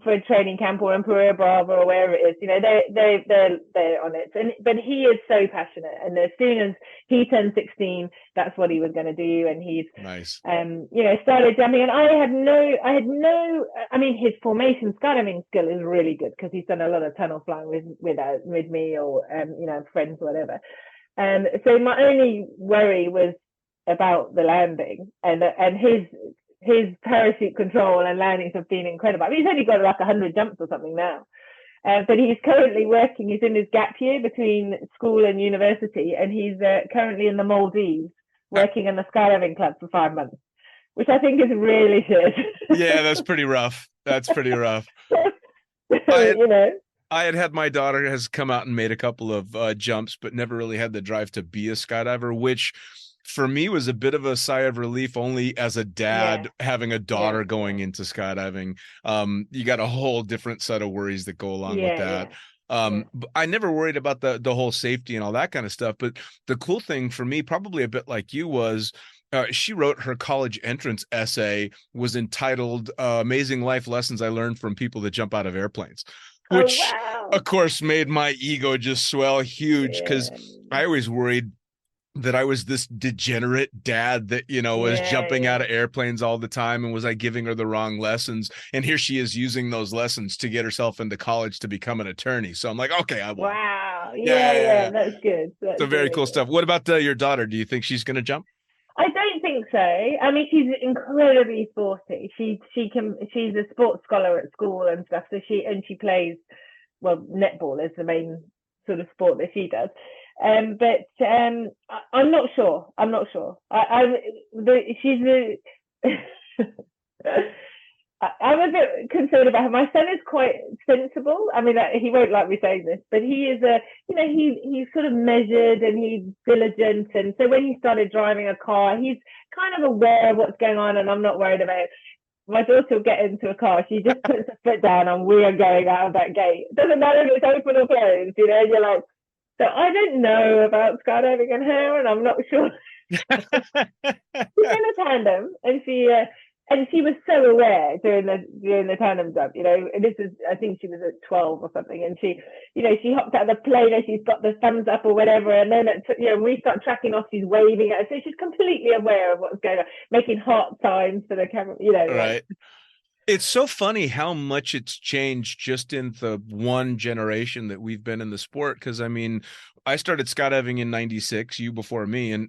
for a training camp, or in Pereira Brava or wherever it is. They're on it. But he is so passionate, and as soon as he turned 16, that's what he was going to do, and he's
nice.
Started jumping, and I had no. I mean, his formation skydiving skill is really good, because he's done a lot of tunnel flying with me, or friends or whatever. So my only worry was about the landing, and his parachute control and landings have been incredible. I mean, he's only got like 100 jumps or something now, but he's currently working. He's in his gap year between school and university, and he's currently in the Maldives working in the skydiving club for 5 months, which I think is really shit.
Yeah, that's pretty rough. That's pretty rough. I had my daughter has come out and made a couple of jumps, but never really had the drive to be a skydiver, which for me was a bit of a sigh of relief, only as a dad having a daughter going into skydiving. You got a whole different set of worries that go along with that. But I never worried about the whole safety and all that kind of stuff. But the cool thing for me, probably a bit like you, was she wrote her college entrance essay was entitled Amazing Life Lessons I Learned from People That Jump Out of Airplanes, which of course made my ego just swell huge, because I always worried that I was this degenerate dad that, was jumping out of airplanes all the time, and was I giving her the wrong lessons? And here she is using those lessons to get herself into college to become an attorney. So I'm like, okay, I will.
Wow. Yeah, that's good. That's
very cool stuff. What about your daughter? Do you think she's going to jump?
I don't think so. I mean, she's incredibly sporty. She's a sports scholar at school and stuff. So she plays, well, netball is the main sort of sport that she does. But I'm not sure. She's I'm a bit concerned about her. My son is quite sensible. I mean, he won't like me saying this, but he is he's sort of measured and he's diligent. And so when he started driving a car, he's kind of aware of what's going on, and I'm not worried about it. My daughter will get into a car. She just puts her foot down and we are going out of that gate. It doesn't matter if it's open or closed, you're like, so I don't know about skydiving and her, and I'm not sure. She's in a tandem, and she was so aware during the tandem jump, and this is, I think she was at 12 or something, and she hopped out of the plane and she's got the thumbs up or whatever, and then we start tracking off, she's waving at us, so she's completely aware of what's going on, making heart signs for the camera,
Right. It's so funny how much it's changed just in the one generation that we've been in the sport. Because I mean, I started skydiving in '96, you before me, and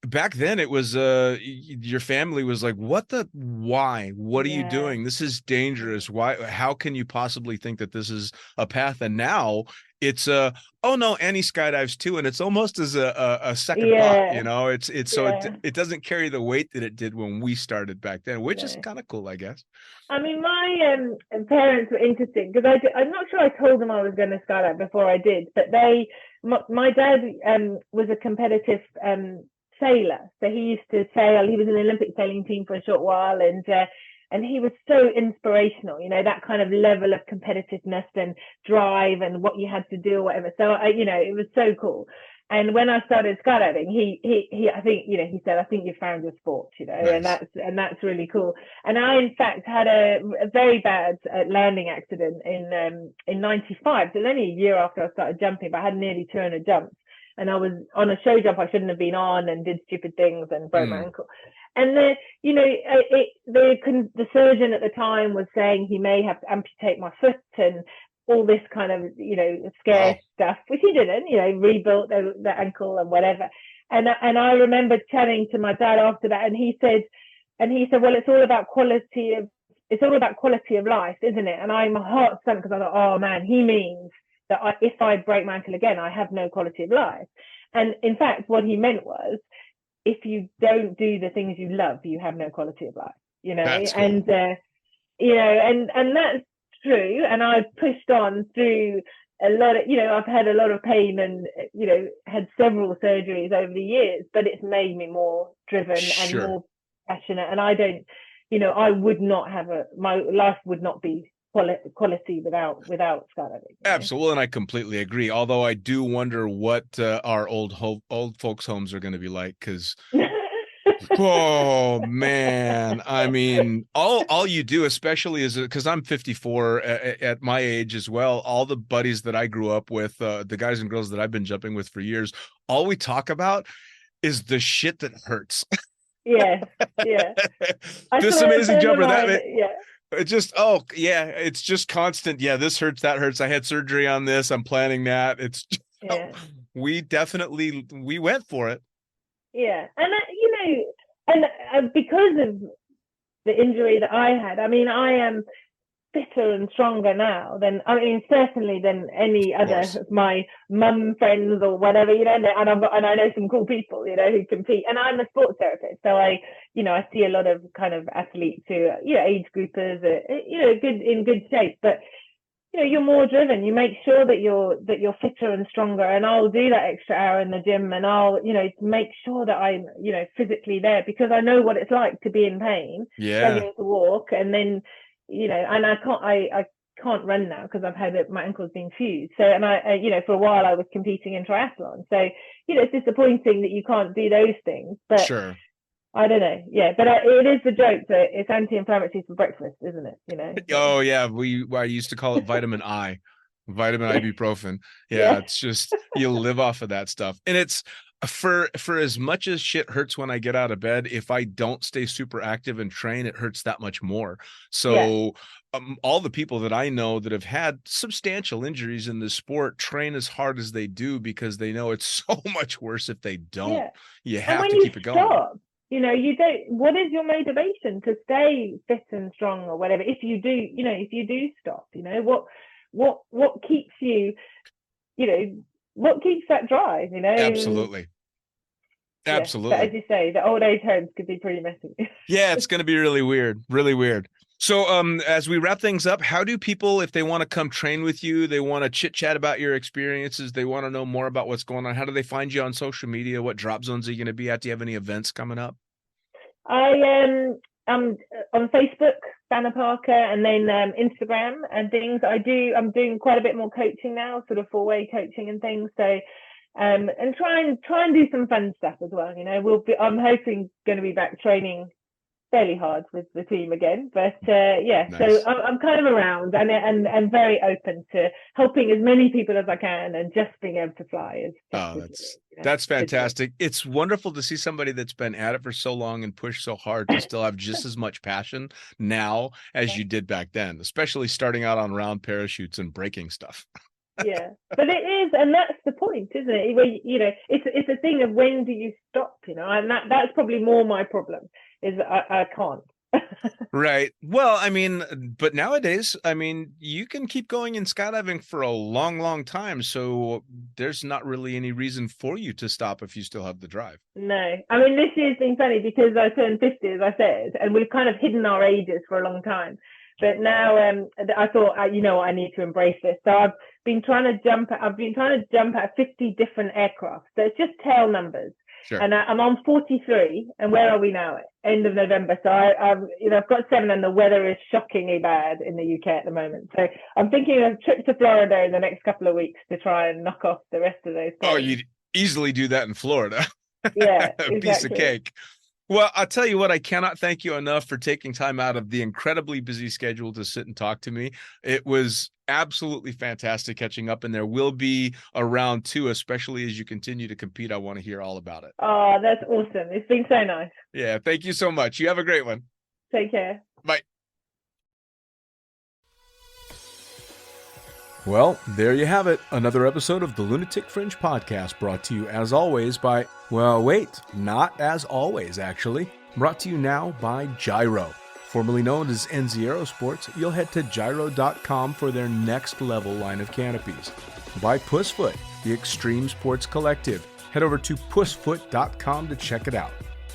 back then it was your family was like, why, what are you doing? This is dangerous. Why? How can you possibly think that this is a path? And now it's oh no, Annie skydives too, and it's almost as a second thought. It's so it doesn't carry the weight that it did when we started back then, which is kind of cool, I guess.
I mean, my parents were interesting because I'm not sure I told them I was going to skydive before I did, but my dad was a competitive sailor, so he used to sail. He was in the Olympic sailing team for a short while, and he was so inspirational, that kind of level of competitiveness and drive and what you had to do or whatever. So it was so cool. And when I started skydiving, he I think he said, I think you found your sport, nice. and that's really cool. And I in fact had a very bad landing accident in '95. So it was only a year after I started jumping, but I had nearly 200 jumps. And I was on a show jump I shouldn't have been on, and did stupid things and broke my ankle. And the surgeon at the time was saying he may have to amputate my foot and all this kind of scare stuff, which he didn't. Rebuilt the ankle and whatever. And I remember chatting to my dad after that, and he said, well, it's all about quality of life, isn't it? And my heart sunk because I thought, oh man, he means that if I break my ankle again, I have no quality of life. And in fact, what he meant was, if you don't do the things you love, you have no quality of life, That's cool. And that's true. And I've pushed on through a lot of, I've had a lot of pain and, had several surgeries over the years, but it's made me more driven and more passionate. And I don't, I would not have my life would not be quality without skydiving.
Absolutely, and I completely agree. Although I do wonder what our old folks' homes are going to be like, because oh man, I mean, all you do, especially is because I'm 54 at my age as well. All the buddies that I grew up with, the guys and girls that I've been jumping with for years, all we talk about is the shit that hurts. Yeah. This amazing jumper It's just, it's just constant. Yeah, this hurts, that hurts. I had surgery on this. I'm planning that. It's just, we went for it. Yeah. And because of the injury that I had, I mean, I am fitter and stronger now certainly than any other of my mum friends or whatever, and I know some cool people, who compete, and I'm a sports therapist, so I see a lot of kind of athletes who are, age groupers, in good shape, but you're more driven. You make sure that you're fitter and stronger, and I'll do that extra hour in the gym, and I'll make sure that I'm physically there, because I know what it's like to be in pain, struggling to walk, and then and I can't run now because I've had my ankle's been fused. So, and I for a while I was competing in triathlon. So, it's disappointing that you can't do those things. But sure. I don't know. Yeah, but it is the joke that it's anti-inflammatory for breakfast, isn't it? Oh yeah, I used to call it vitamin ibuprofen. Yeah, it's just you live off of that stuff, and it's For as much as shit hurts when I get out of bed, if I don't stay super active and train, it hurts that much more. So all the people that I know that have had substantial injuries in this sport train as hard as they do because they know it's so much worse if they don't.
Yeah.
You
And
have
when
to keep it going.
Stop, you know, you don't, what is your motivation to stay fit and strong or whatever? If you do, you know, if you do stop, you know, what keeps you, you know, what keeps that drive, you know?
Absolutely. Absolutely.
But as you say, the old age homes could be pretty messy.
Yeah, it's going to be really weird, really weird. So as we wrap things up, how do people, if they want to come train with you, they want to chit chat about your experiences, they want to know more about what's going on, how do they find you on social media? What drop zones are you going to be at? Do you have any events coming up?
I'm on Facebook, Vana Parker, and then Instagram and things. I'm doing quite a bit more coaching now, sort of 4-way coaching and things. So and try and do some fun stuff as well. You know, I'm hoping going to be back training fairly hard with the team again, but nice. So I'm kind of around and very open to helping as many people as I can, and just being able to fly
that's fantastic. It's wonderful to see somebody that's been at it for so long and pushed so hard to still have just as much passion now as you did back then, especially starting out on round parachutes and breaking stuff.
Yeah, but it is, and that's the point, isn't it? Where, you know, it's a thing of when do you stop, you know, and that's probably more my problem, is I can't.
Right. Well, I mean, but nowadays, I mean, you can keep going in skydiving for a long, long time. So there's not really any reason for you to stop if you still have the drive.
No, I mean, this year's been funny because I turned 50, as I said, and we've kind of hidden our ages for a long time. But now I thought, you know what, I need to embrace this. So I've been trying to jump at 50 different aircraft. So it's just tail numbers.
Sure.
And I'm on 43. And where are we now? End of November. So I've got 7, and the weather is shockingly bad in the UK at the moment. So I'm thinking of a trip to Florida in the next couple of weeks to try and knock off the rest of those things.
Oh, you'd easily do that in Florida.
Yeah,
a piece of cake. Well, I'll tell you what, I cannot thank you enough for taking time out of the incredibly busy schedule to sit and talk to me. It was absolutely fantastic catching up, and there will be a round 2, especially as you continue to compete. I want to hear all about it.
Oh, that's awesome. It's been so nice.
Yeah, thank you so much. You have a great one.
Take care.
Bye. Well, there you have it. Another episode of the Lunatic Fringe podcast, brought to you as always by, well, wait, not as always, actually. Brought to you now by Gyro. Formerly known as NZ Aerosports, you'll head to gyro.com for their next level line of canopies. By Pussfoot, the extreme sports collective. Head over to pussfoot.com to check it out.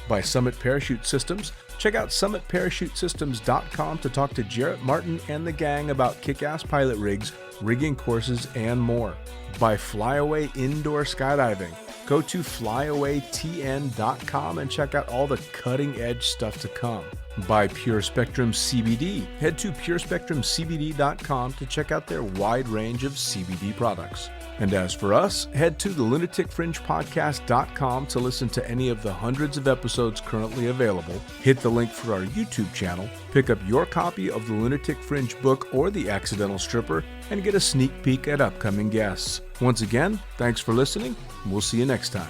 By Summit Parachute Systems, check out summitparachutesystems.com to talk to Jarrett Martin and the gang about kick-ass pilot rigs, rigging courses, and more. By Flyaway Indoor Skydiving, go to flyawaytn.com and check out all the cutting-edge stuff to come. By Pure Spectrum CBD, head to purespectrumcbd.com to check out their wide range of CBD products. And as for us, head to the lunaticfringepodcast.com to listen to any of the hundreds of episodes currently available, hit the link for our YouTube channel, pick up your copy of the Lunatic Fringe book or The Accidental Stripper, and get a sneak peek at upcoming guests. Once again, thanks for listening, and we'll see you next time.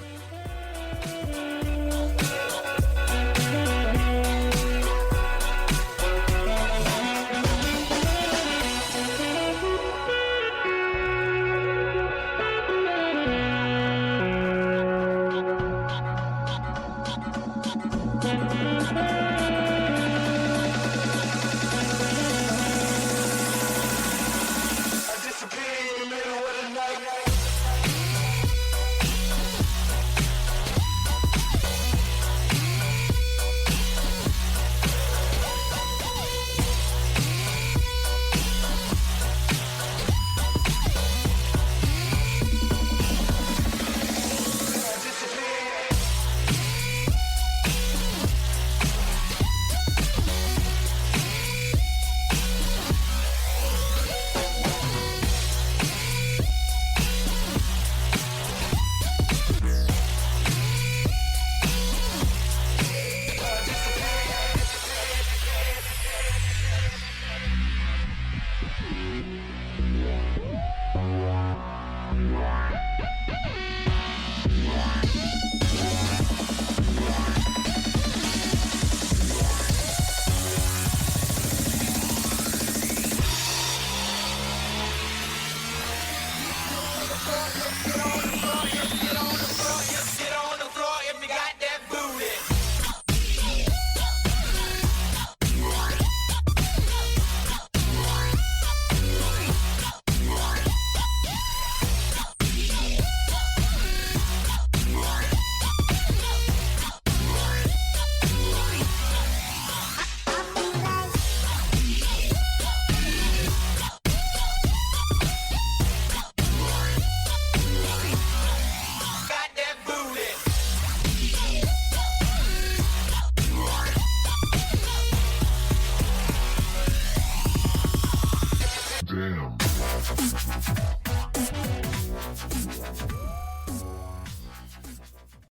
Let's get on.